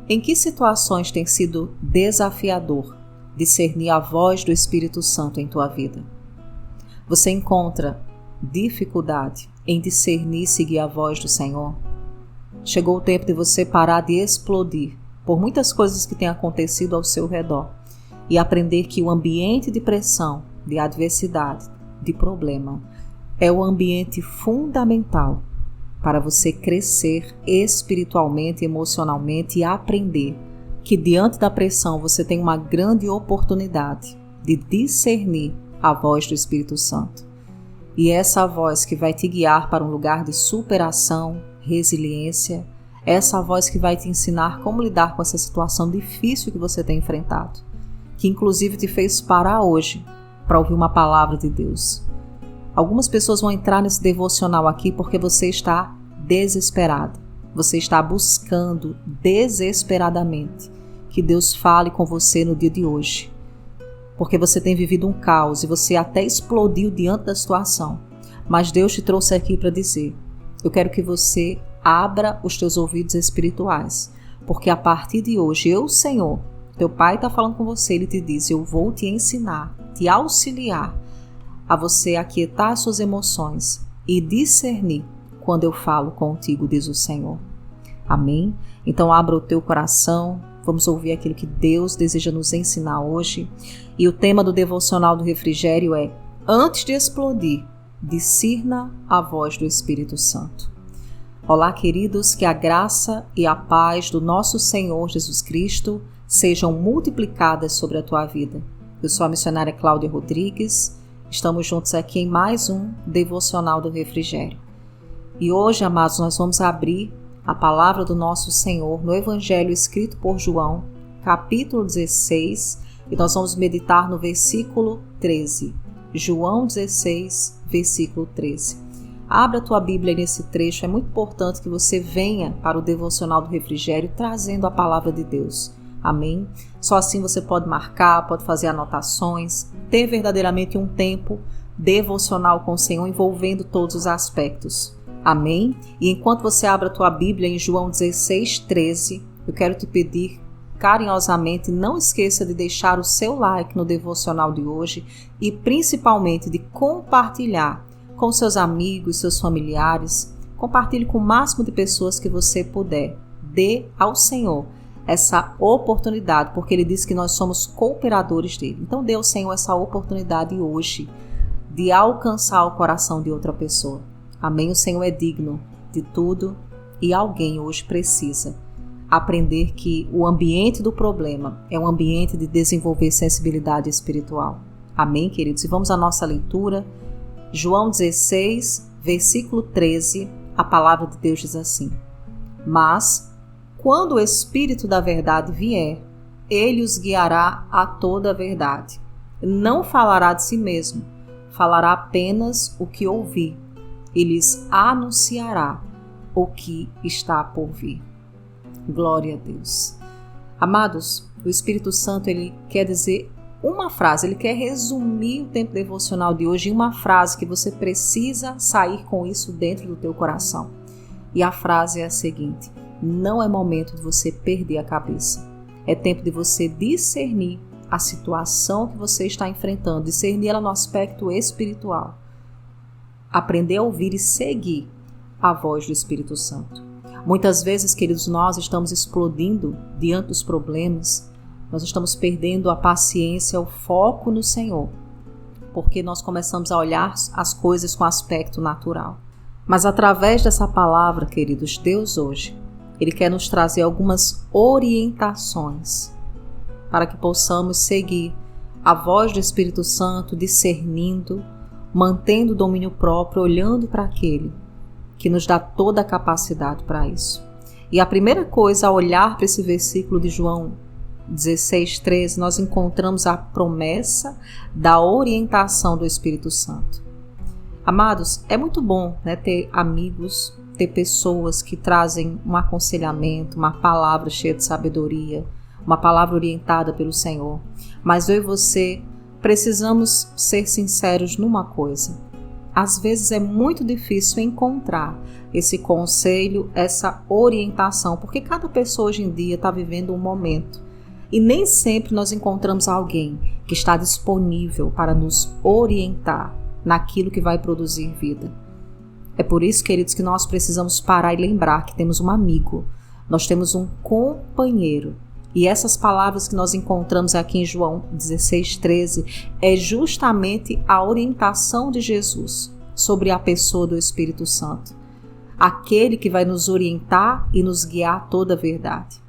Em que situações tem sido desafiador discernir a voz do Espírito Santo em tua vida? Você encontra dificuldade em discernir e seguir a voz do Senhor? Chegou o tempo de você parar de explodir por muitas coisas que têm acontecido ao seu redor e aprender que o ambiente de pressão, de adversidade, de problema é o ambiente fundamental para você crescer espiritualmente, emocionalmente e aprender que diante da pressão você tem uma grande oportunidade de discernir a voz do Espírito Santo. E essa voz que vai te guiar para um lugar de superação, resiliência, essa voz que vai te ensinar como lidar com essa situação difícil que você tem enfrentado, que inclusive te fez parar hoje para ouvir uma palavra de Deus. Algumas pessoas vão entrar nesse devocional aqui porque você está desesperado. Você está buscando desesperadamente que Deus fale com você no dia de hoje. Porque você tem vivido um caos e você até explodiu diante da situação. Mas Deus te trouxe aqui para dizer: eu quero que você abra os teus ouvidos espirituais. Porque a partir de hoje, eu, Senhor, teu Pai está falando com você, Ele te diz: eu vou te ensinar, te auxiliar a você aquietar as suas emoções e discernir quando eu falo contigo, diz o Senhor. Amém? Então abra o teu coração, vamos ouvir aquilo que Deus deseja nos ensinar hoje. E o tema do devocional do refrigério é: antes de explodir, discirna a voz do Espírito Santo. Olá, queridos, que a graça e a paz do nosso Senhor Jesus Cristo sejam multiplicadas sobre a tua vida. Eu sou a missionária Cláudia Rodrigues. Estamos juntos aqui em mais um devocional do refrigério. E hoje, amados, nós vamos abrir a palavra do nosso Senhor no Evangelho escrito por João, capítulo 16, e nós vamos meditar no versículo 13. João 16, versículo 13. Abra a tua Bíblia nesse trecho, é muito importante que você venha para o devocional do refrigério trazendo a palavra de Deus. Amém? Só assim você pode marcar, pode fazer anotações, ter verdadeiramente um tempo devocional com o Senhor envolvendo todos os aspectos. Amém? E enquanto você abre a tua Bíblia em João 16, 13, eu quero te pedir carinhosamente, não esqueça de deixar o seu like no devocional de hoje e principalmente de compartilhar com seus amigos, seus familiares. Compartilhe com o máximo de pessoas que você puder. Dê ao Senhor essa oportunidade, porque Ele diz que nós somos cooperadores dele. Então dê ao Senhor essa oportunidade hoje de alcançar o coração de outra pessoa. Amém? O Senhor é digno de tudo e alguém hoje precisa aprender que o ambiente do problema é um ambiente de desenvolver sensibilidade espiritual. Amém, queridos? E vamos à nossa leitura. João 16, versículo 13, a palavra de Deus diz assim: mas quando o Espírito da verdade vier, ele os guiará a toda a verdade. Não falará de si mesmo, falará apenas o que ouvir e lhes anunciará o que está por vir. Glória a Deus. Amados, o Espírito Santo, ele quer dizer uma frase, ele quer resumir o tempo devocional de hoje em uma frase que você precisa sair com isso dentro do teu coração. E a frase é a seguinte: não é momento de você perder a cabeça. É tempo de você discernir a situação que você está enfrentando, discernir ela no aspecto espiritual. Aprender a ouvir e seguir a voz do Espírito Santo. Muitas vezes, queridos, nós estamos explodindo diante dos problemas, nós estamos perdendo a paciência, o foco no Senhor, porque nós começamos a olhar as coisas com aspecto natural. Mas através dessa palavra, queridos, Deus hoje, Ele quer nos trazer algumas orientações para que possamos seguir a voz do Espírito Santo, discernindo, mantendo o domínio próprio, olhando para aquele que nos dá toda a capacidade para isso. E a primeira coisa, ao olhar para esse versículo de João 16, 13, nós encontramos a promessa da orientação do Espírito Santo. Amados, é muito bom, né, ter amigos, ter pessoas que trazem um aconselhamento, uma palavra cheia de sabedoria, uma palavra orientada pelo Senhor. Mas eu e você precisamos ser sinceros numa coisa. às vezes é muito difícil encontrar esse conselho, essa orientação, porque cada pessoa hoje em dia está vivendo um momento. E nem sempre nós encontramos alguém que está disponível para nos orientar naquilo que vai produzir vida. É por isso, queridos, que nós precisamos parar e lembrar que temos um amigo, nós temos um companheiro. E essas palavras que nós encontramos aqui em João 16:13 é justamente a orientação de Jesus sobre a pessoa do Espírito Santo. Aquele que vai nos orientar e nos guiar a toda a verdade.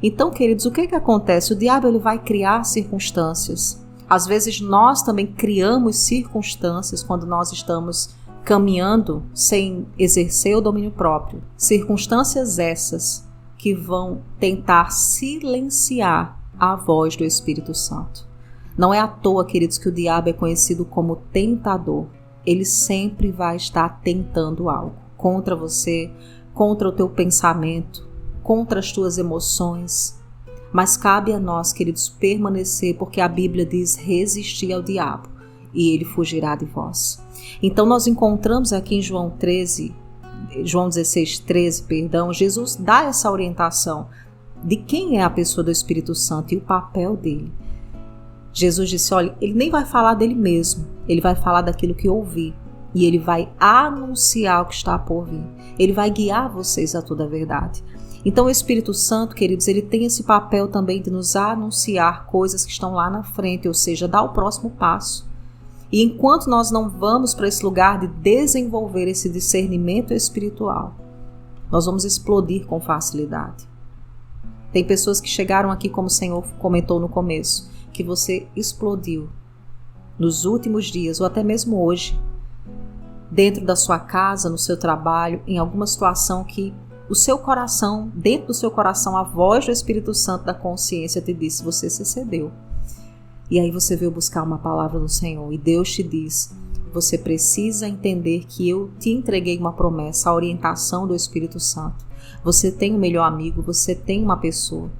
Então, queridos, o que acontece? O diabo ele vai criar circunstâncias. Às vezes nós também criamos circunstâncias quando nós estamos caminhando sem exercer o domínio próprio. Circunstâncias essas que vão tentar silenciar a voz do Espírito Santo. Não é à toa, queridos, que o diabo é conhecido como tentador. Ele sempre vai estar tentando algo contra você, contra o teu pensamento, contra as tuas emoções. Mas cabe a nós, queridos, permanecer, porque a Bíblia diz: resistir ao diabo e ele fugirá de vós. Então nós encontramos aqui em João 16:13, Jesus dá essa orientação de quem é a pessoa do Espírito Santo e o papel dele. Jesus disse: olha, ele nem vai falar dele mesmo, ele vai falar daquilo que ouvir e ele vai anunciar o que está por vir. Ele vai guiar vocês a toda a verdade. Então o Espírito Santo, queridos, ele tem esse papel também de nos anunciar coisas que estão lá na frente, ou seja, dar o próximo passo. E enquanto nós não vamos para esse lugar de desenvolver esse discernimento espiritual, nós vamos explodir com facilidade. Tem pessoas que chegaram aqui, como o Senhor comentou no começo, que você explodiu nos últimos dias, ou até mesmo hoje, dentro da sua casa, no seu trabalho, em alguma situação que o seu coração, dentro do seu coração, a voz do Espírito Santo da consciência te disse: você se excedeu. E aí você veio buscar uma palavra do Senhor e Deus te diz: você precisa entender que eu te entreguei uma promessa, a orientação do Espírito Santo. Você tem um melhor amigo, você tem uma pessoa.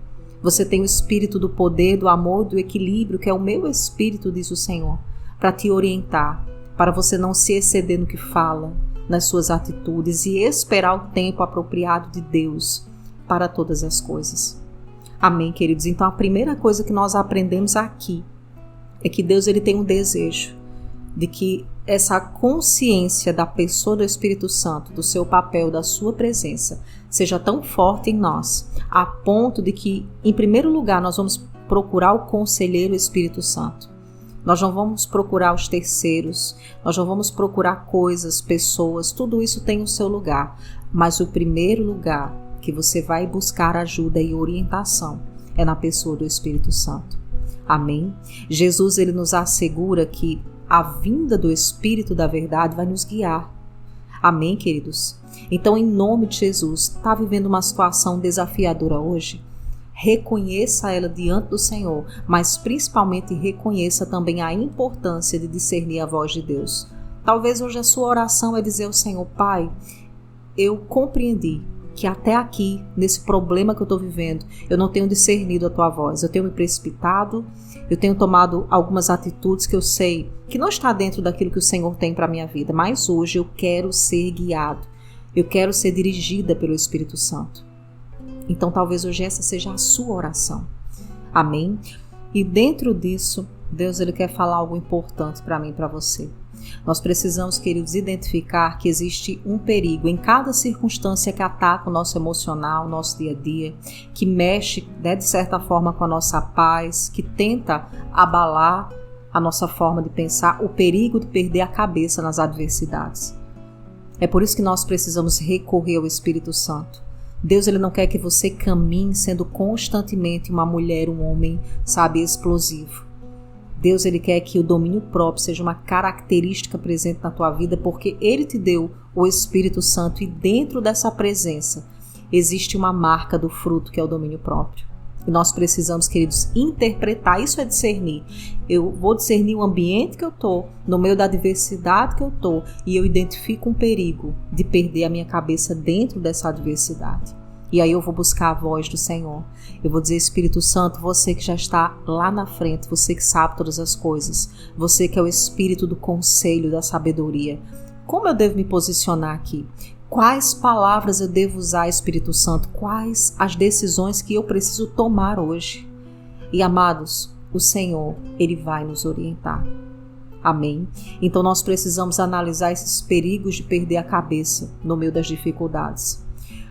Você tem o Espírito do poder, do amor, do equilíbrio, que é o meu Espírito, diz o Senhor, para te orientar, para você não se exceder no que fala, nas suas atitudes e esperar o tempo apropriado de Deus para todas as coisas. Amém, queridos? Então a primeira coisa que nós aprendemos aqui é que Deus ele tem um desejo de que essa consciência da pessoa do Espírito Santo, do seu papel, da sua presença, seja tão forte em nós, a ponto de que, em primeiro lugar, nós vamos procurar o conselheiro Espírito Santo. Nós não vamos procurar os terceiros, nós não vamos procurar coisas, pessoas, tudo isso tem o seu lugar. Mas o primeiro lugar que você vai buscar ajuda e orientação é na pessoa do Espírito Santo. Amém? Jesus ele nos assegura que a vinda do Espírito da verdade vai nos guiar. Amém, queridos? Então, em nome de Jesus, está vivendo uma situação desafiadora hoje? Reconheça ela diante do Senhor, mas principalmente reconheça também a importância de discernir a voz de Deus. Talvez hoje a sua oração é dizer ao Senhor: Pai, eu compreendi que até aqui, nesse problema que eu estou vivendo, eu não tenho discernido a Tua voz. Eu tenho me precipitado, eu tenho tomado algumas atitudes que eu sei que não está dentro daquilo que o Senhor tem para a minha vida, mas hoje eu quero ser guiado, eu quero ser dirigida pelo Espírito Santo. Então talvez hoje essa seja a sua oração. Amém? E dentro disso, Deus ele quer falar algo importante para mim e para você. Nós precisamos, queridos, identificar que existe um perigo em cada circunstância que ataca o nosso emocional, o nosso dia a dia, que mexe, de certa forma, com a nossa paz, que tenta abalar a nossa forma de pensar, o perigo de perder a cabeça nas adversidades. É por isso que nós precisamos recorrer ao Espírito Santo. Deus ele não quer que você caminhe sendo constantemente uma mulher, um homem, explosivo. Deus ele quer que o domínio próprio seja uma característica presente na tua vida, porque Ele te deu o Espírito Santo e dentro dessa presença existe uma marca do fruto que é o domínio próprio. E nós precisamos, queridos, interpretar, isso é discernir. Eu vou discernir o ambiente que eu estou, no meio da adversidade que eu estou, e eu identifico um perigo de perder a minha cabeça dentro dessa adversidade. E aí eu vou buscar a voz do Senhor. Eu vou dizer: Espírito Santo, você que já está lá na frente, você que sabe todas as coisas, você que é o Espírito do conselho, da sabedoria, Como eu devo me posicionar aqui? Quais palavras eu devo usar, Espírito Santo? Quais as decisões que eu preciso tomar hoje? E amados, o Senhor, Ele vai nos orientar. Amém? Então nós precisamos analisar esses perigos de perder a cabeça no meio das dificuldades.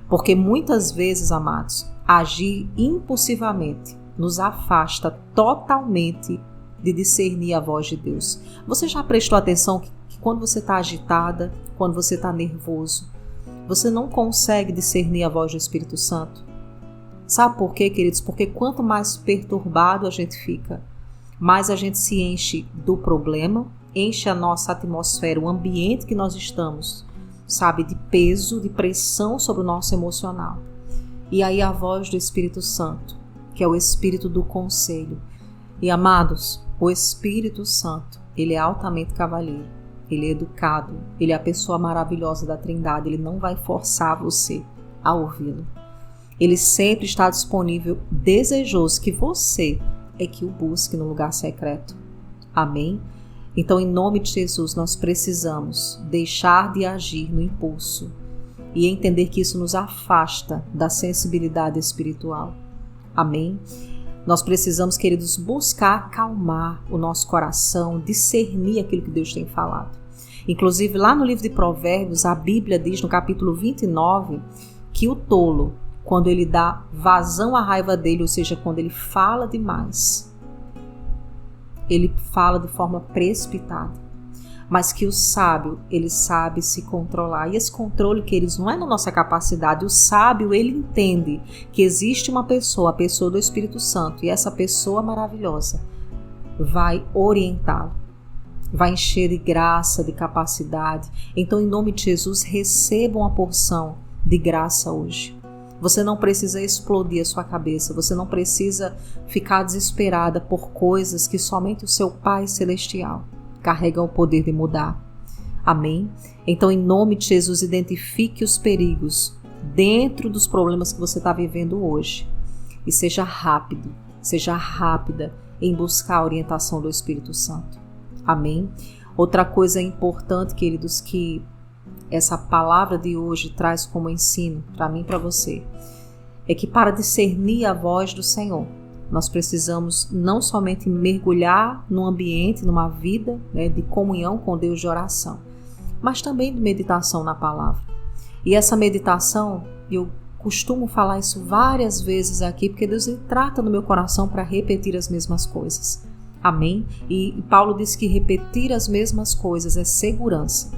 Porque muitas vezes, amados, agir impulsivamente nos afasta totalmente de discernir a voz de Deus. Você já prestou atenção que quando você está agitada, quando você está nervoso, você não consegue discernir a voz do Espírito Santo? Sabe por quê, queridos? Porque quanto mais perturbado a gente fica, mais a gente se enche do problema, enche a nossa atmosfera, o ambiente que nós estamos, sabe, de peso, de pressão sobre o nosso emocional. E aí a voz do Espírito Santo, que é o Espírito do conselho. E amados, o Espírito Santo, ele é altamente cavalheiro, ele é educado, ele é a pessoa maravilhosa da Trindade, ele não vai forçar você a ouvi-lo. Ele sempre está disponível, desejoso que você é que o busque no lugar secreto. Amém? Então, em nome de Jesus, nós precisamos deixar de agir no impulso e entender que isso nos afasta da sensibilidade espiritual. Amém? Nós precisamos, queridos, buscar acalmar o nosso coração, discernir aquilo que Deus tem falado. Inclusive, lá no livro de Provérbios, a Bíblia diz no capítulo 29 que o tolo, quando ele dá vazão à raiva dele, ou seja, quando ele fala demais, ele fala de forma precipitada. Mas que o sábio, ele sabe se controlar. E esse controle, queridos, não é na nossa capacidade. O sábio, ele entende que existe uma pessoa, a pessoa do Espírito Santo, e essa pessoa maravilhosa vai orientá-lo, vai encher de graça, de capacidade. Então, em nome de Jesus, receba uma porção de graça hoje. Você não precisa explodir a sua cabeça, você não precisa ficar desesperada por coisas que somente o seu Pai Celestial carrega o poder de mudar. Amém? Então, em nome de Jesus, identifique os perigos dentro dos problemas que você está vivendo hoje e seja rápido, seja rápida em buscar a orientação do Espírito Santo. Amém? Outra coisa importante, queridos, que essa palavra de hoje traz como ensino para mim e para você, é que para discernir a voz do Senhor, nós precisamos não somente mergulhar num ambiente, numa vida, né, de comunhão com Deus, de oração, mas também de meditação na palavra. E essa meditação, eu costumo falar isso várias vezes aqui, porque Deus ele trata no meu coração para repetir as mesmas coisas. Amém? E Paulo diz que repetir as mesmas coisas é segurança.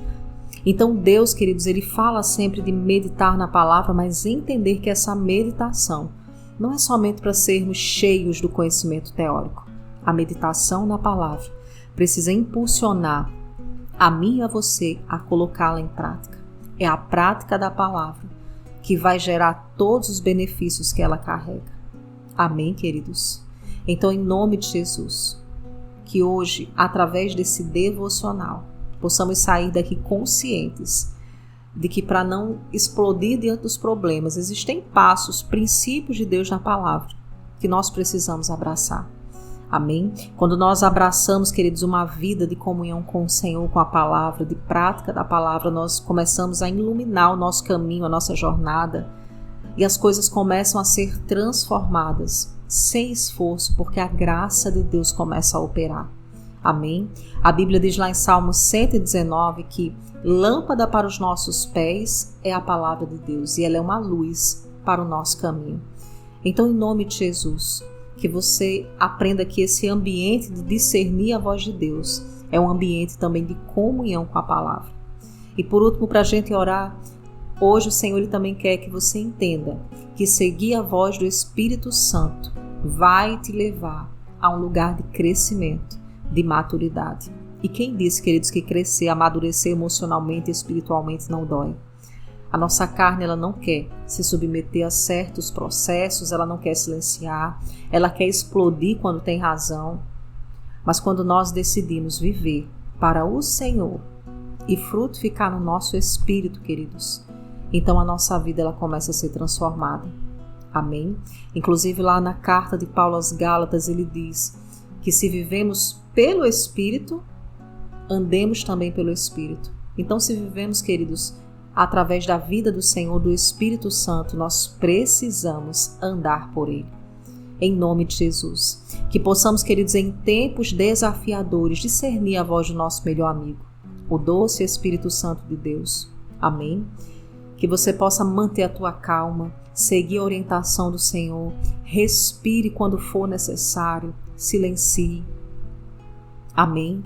Então Deus, queridos, ele fala sempre de meditar na palavra, mas entender que essa meditação não é somente para sermos cheios do conhecimento teórico. A meditação na palavra precisa impulsionar a mim e a você a colocá-la em prática. É a prática da palavra que vai gerar todos os benefícios que ela carrega. Amém, queridos? Então, em nome de Jesus, que hoje, através desse devocional, possamos sair daqui conscientes de que para não explodir diante dos problemas, existem passos, princípios de Deus na palavra que nós precisamos abraçar. Amém? Quando nós abraçamos, queridos, uma vida de comunhão com o Senhor, com a palavra, de prática da palavra, nós começamos a iluminar o nosso caminho, a nossa jornada, e as coisas começam a ser transformadas sem esforço, porque a graça de Deus começa a operar. Amém? A Bíblia diz lá em Salmo 119 que lâmpada para os nossos pés é a palavra de Deus e ela é uma luz para o nosso caminho. Então, em nome de Jesus, que você aprenda que esse ambiente de discernir a voz de Deus é um ambiente também de comunhão com a palavra. E por último, para a gente orar, hoje o Senhor ele também quer que você entenda que seguir a voz do Espírito Santo vai te levar a um lugar de crescimento, de maturidade. E quem disse, queridos, que crescer, amadurecer emocionalmente e espiritualmente não dói? A nossa carne, ela não quer se submeter a certos processos, ela não quer silenciar, ela quer explodir quando tem razão. Mas quando nós decidimos viver para o Senhor e frutificar no nosso espírito, queridos, então a nossa vida ela começa a ser transformada. Amém? Inclusive lá na carta de Paulo aos Gálatas, ele diz que se vivemos pelo Espírito, andemos também pelo Espírito. Então, se vivemos, queridos, através da vida do Senhor, do Espírito Santo, nós precisamos andar por Ele. Em nome de Jesus. Que possamos, queridos, em tempos desafiadores, discernir a voz do nosso melhor amigo, o doce Espírito Santo de Deus. Amém? Que você possa manter a tua calma, seguir a orientação do Senhor, respire quando for necessário, silencie. Amém?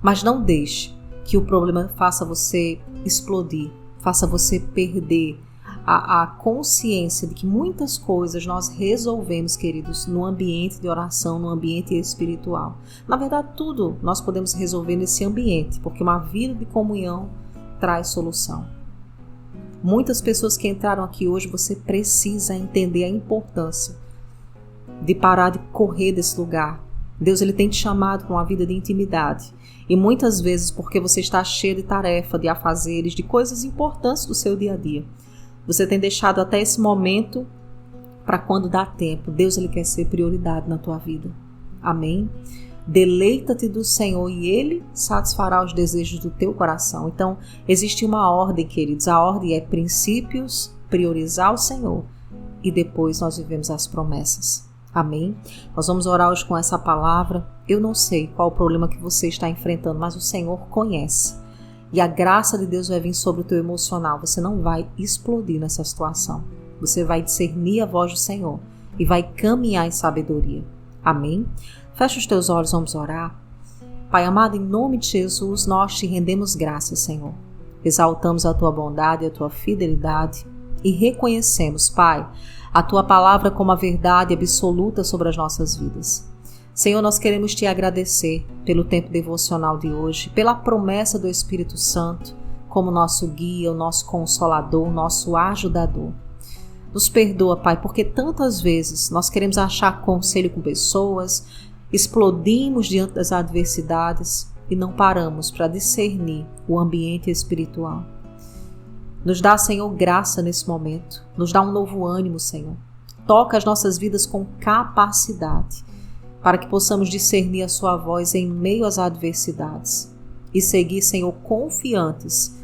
Mas não deixe que o problema faça você explodir, faça você perder a consciência de que muitas coisas nós resolvemos, queridos, no ambiente de oração, no ambiente espiritual. Na verdade, tudo nós podemos resolver nesse ambiente, porque uma vida de comunhão traz solução. Muitas pessoas que entraram aqui hoje, você precisa entender a importância de parar de correr desse lugar. Deus, Ele tem te chamado para uma vida de intimidade. E muitas vezes, porque você está cheio de tarefa, de afazeres, de coisas importantes do seu dia a dia, você tem deixado até esse momento para quando dá tempo. Deus, Ele quer ser prioridade na tua vida. Amém? Deleita-te do Senhor e Ele satisfará os desejos do teu coração. Então, existe uma ordem, queridos. A ordem é princípios, priorizar o Senhor e depois nós vivemos as promessas. Amém? Nós vamos orar hoje com essa palavra. Eu não sei qual o problema que você está enfrentando, mas o Senhor conhece. E a graça de Deus vai vir sobre o teu emocional. Você não vai explodir nessa situação. Você vai discernir a voz do Senhor e vai caminhar em sabedoria. Amém? Fecha os teus olhos, vamos orar. Pai amado, em nome de Jesus, nós te rendemos graças, Senhor. Exaltamos a tua bondade e a tua fidelidade e reconhecemos, Pai, a tua palavra como a verdade absoluta sobre as nossas vidas. Senhor, nós queremos te agradecer pelo tempo devocional de hoje, pela promessa do Espírito Santo como nosso guia, o nosso consolador, o nosso ajudador. Nos perdoa, Pai, porque tantas vezes nós queremos achar conselho com pessoas, explodimos diante das adversidades e não paramos para discernir o ambiente espiritual. Nos dá, Senhor, graça nesse momento, nos dá um novo ânimo, Senhor. Toca as nossas vidas com capacidade, para que possamos discernir a sua voz em meio às adversidades e seguir, Senhor, confiantes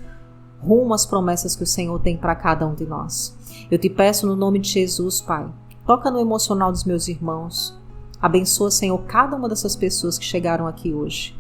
rumo às promessas que o Senhor tem para cada um de nós. Eu te peço no nome de Jesus, Pai, toca no emocional dos meus irmãos, abençoa, Senhor, cada uma dessas pessoas que chegaram aqui hoje.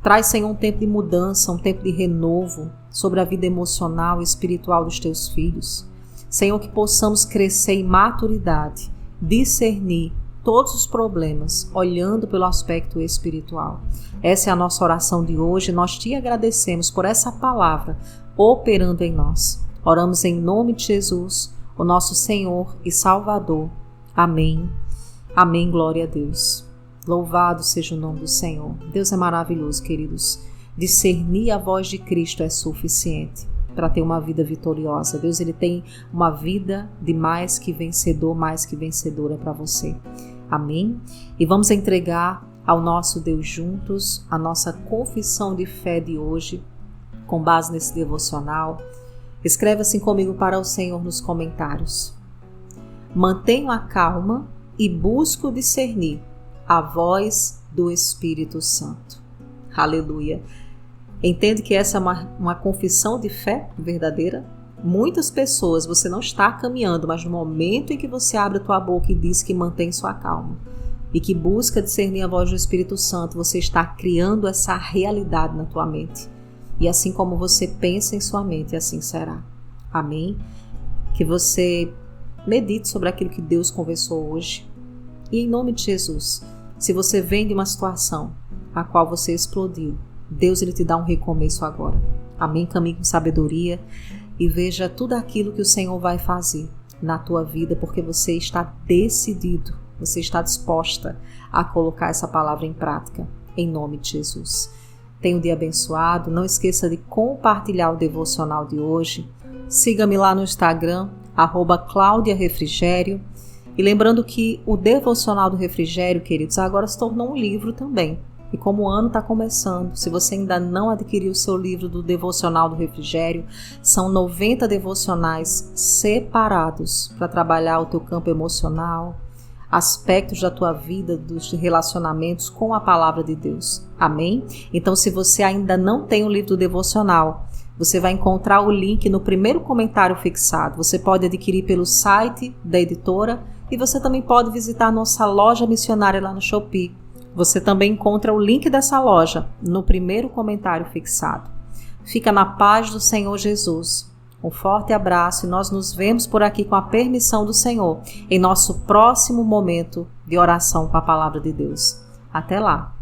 Traz, Senhor, um tempo de mudança, um tempo de renovo sobre a vida emocional e espiritual dos teus filhos. Senhor, que possamos crescer em maturidade, discernir todos os problemas, olhando pelo aspecto espiritual. Essa é a nossa oração de hoje. Nós te agradecemos por essa palavra operando em nós. Oramos em nome de Jesus, o nosso Senhor e Salvador. Amém. Amém, glória a Deus. Louvado seja o nome do Senhor. Deus é maravilhoso, queridos. Discernir a voz de Cristo é suficiente para ter uma vida vitoriosa. Deus, Ele tem uma vida de mais que vencedor, mais que vencedora para você. Amém? E vamos entregar ao nosso Deus juntos a nossa confissão de fé de hoje, com base nesse devocional. Escreva assim comigo para o Senhor nos comentários. Mantenho a calma e busco discernir a voz do Espírito Santo. Aleluia! Entende que essa é uma confissão de fé verdadeira? Muitas pessoas, você não está caminhando, mas no momento em que você abre a tua boca e diz que mantém sua calma e que busca discernir a voz do Espírito Santo, você está criando essa realidade na tua mente. E assim como você pensa em sua mente, assim será. Amém? Que você medite sobre aquilo que Deus conversou hoje. E em nome de Jesus, se você vem de uma situação a qual você explodiu, Deus, Ele te dá um recomeço agora. Amém? Caminhe com sabedoria e veja tudo aquilo que o Senhor vai fazer na tua vida, porque você está decidido, você está disposta a colocar essa palavra em prática, em nome de Jesus. Tenha um dia abençoado, não esqueça de compartilhar o devocional de hoje. Siga-me lá no Instagram, @ClaudiaRefrigério. E lembrando que o devocional do Refrigério, queridos, agora se tornou um livro também. E como o ano está começando, se você ainda não adquiriu o seu livro do Devocional do Refrigério, são 90 devocionais separados para trabalhar o teu campo emocional, aspectos da tua vida, dos relacionamentos com a palavra de Deus. Amém? Então, se você ainda não tem o livro do devocional, você vai encontrar o link no primeiro comentário fixado. Você pode adquirir pelo site da editora e você também pode visitar nossa loja missionária lá no Shopee. Você também encontra o link dessa loja no primeiro comentário fixado. Fica na paz do Senhor Jesus. Um forte abraço e nós nos vemos por aqui com a permissão do Senhor em nosso próximo momento de oração com a palavra de Deus. Até lá!